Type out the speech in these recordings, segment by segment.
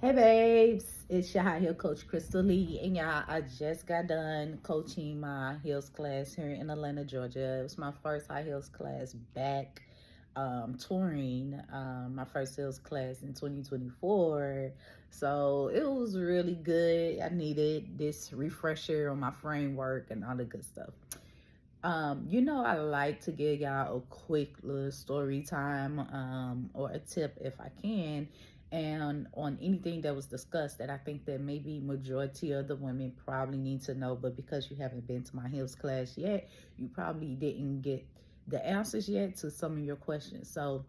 Hey babes, it's your high heel coach Crystal Lee, and y'all, I just got done coaching my heels class here in Atlanta, Georgia. It was my first high heels class back touring, my first heels class in 2024. So it was really good. I needed this refresher on my framework and all the good stuff. I like to give y'all a quick little story time or a tip if I can, and on anything that was discussed that I think that maybe majority of the women probably need to know, but because you haven't been to my heels class yet, you probably didn't get the answers yet to some of your questions. So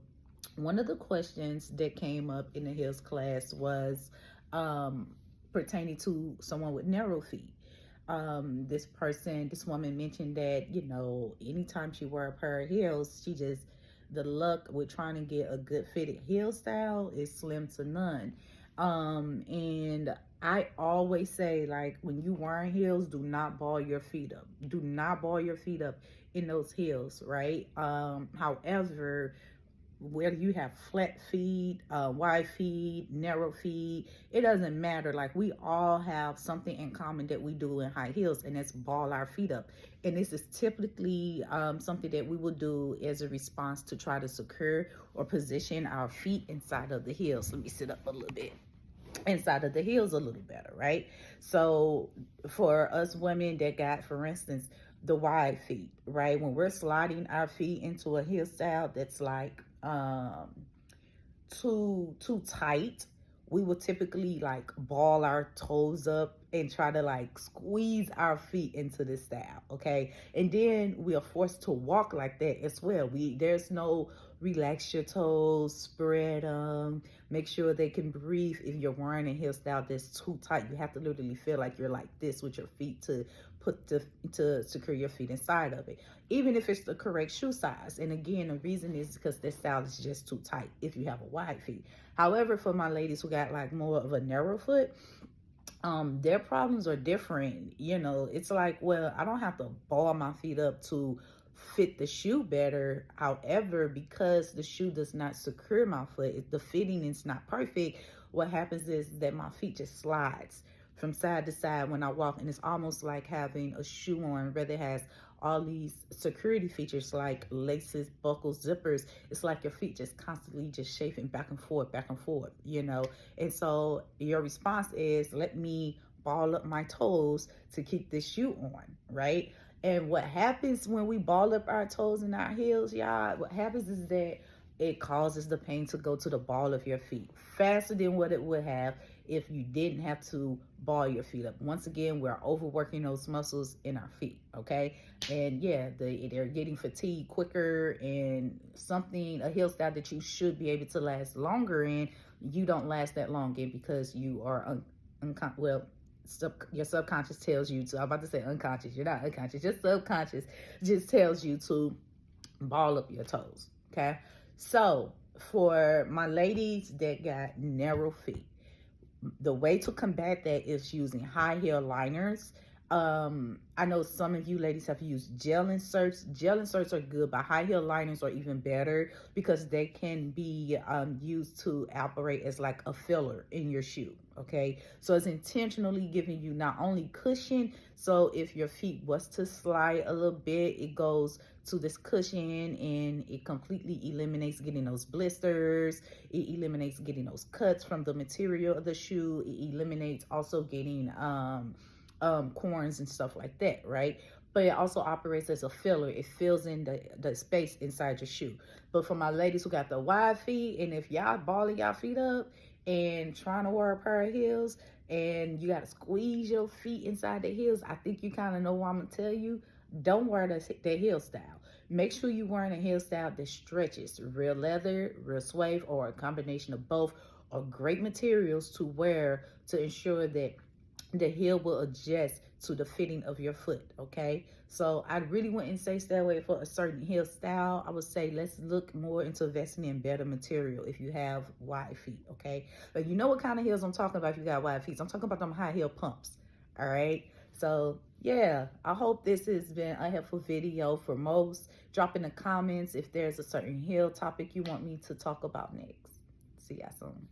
one of the questions that came up in the heels class was um, pertaining to someone with narrow feet. This woman mentioned that, anytime she wear a pair of heels, the luck with trying to get a good fitted heel style is slim to none. And I always say, like, when you wearing heels, do not ball your feet up. Do not ball your feet up in those heels, right? However, whether you have flat feet, wide feet, narrow feet, it doesn't matter. Like, we all have something in common that we do in high heels, and that's ball our feet up. And this is typically something that we will do as a response to try to secure or position our feet inside of the heels. Let me sit up a little bit. Inside of the heels a little better, right? So for us women that got, for instance, the wide feet, right, when we're sliding our feet into a heel style that's like too tight, we will typically like ball our toes up and try to like squeeze our feet into this style, okay? And then we are forced to walk like that as well. There's no relax your toes, spread them, make sure they can breathe. If you're wearing a heel style that's too tight, you have to literally feel like you're like this with your feet to to secure your feet inside of it, even if it's the correct shoe size. And again, the reason is because this style is just too tight if you have a wide feet. However, for my ladies who got like more of a narrow foot, their problems are different. It's like, well, I don't have to ball my feet up to fit the shoe better. However, because the shoe does not secure my foot, if the fitting is not perfect, what happens is that my feet just slides from side to side when I walk, and it's almost like having a shoe on, whether it has all these security features like laces, buckles, zippers. It's like your feet just constantly just chafing back and forth. And so your response is, let me ball up my toes to keep this shoe on, right? And what happens when we ball up our toes and our heels, y'all, what happens is that it causes the pain to go to the ball of your feet faster than what it would have if you didn't have to ball your feet up. Once again, we're overworking those muscles in our feet, okay? And yeah, they're getting fatigued quicker, and a heel style that you should be able to last longer in, you don't last that long in because you are your subconscious tells you to, I'm about to say unconscious, you're not unconscious, your subconscious just tells you to ball up your toes, okay? So for my ladies that got narrow feet, the way to combat that is using high heel liners. I know some of you ladies have used gel inserts. Gel inserts are good, but high heel liners are even better because they can be used to operate as like a filler in your shoe, okay? So it's intentionally giving you not only cushion, so if your feet was to slide a little bit, it goes to this cushion and it completely eliminates getting those blisters. It eliminates getting those cuts from the material of the shoe. It eliminates also getting corns and stuff like that, right? But it also operates as a filler. It fills in the space inside your shoe. But for my ladies who got the wide feet, and if y'all balling y'all feet up and trying to wear a pair of heels and you got to squeeze your feet inside the heels, I think you kind of know what I'm going to tell you. Don't wear the heel style. Make sure you're wearing a heel style that stretches. Real leather, real suede, or a combination of both are great materials to wear to ensure that the heel will adjust to the fitting of your foot, okay? So I really wouldn't say stay away for a certain heel style. I would say let's look more into investing in better material if you have wide feet, okay? But you know what kind of heels I'm talking about if you got wide feet. I'm talking about them high heel pumps, all right? So yeah, I hope this has been a helpful video for most. Drop in the comments if there's a certain heel topic you want me to talk about next. See y'all soon.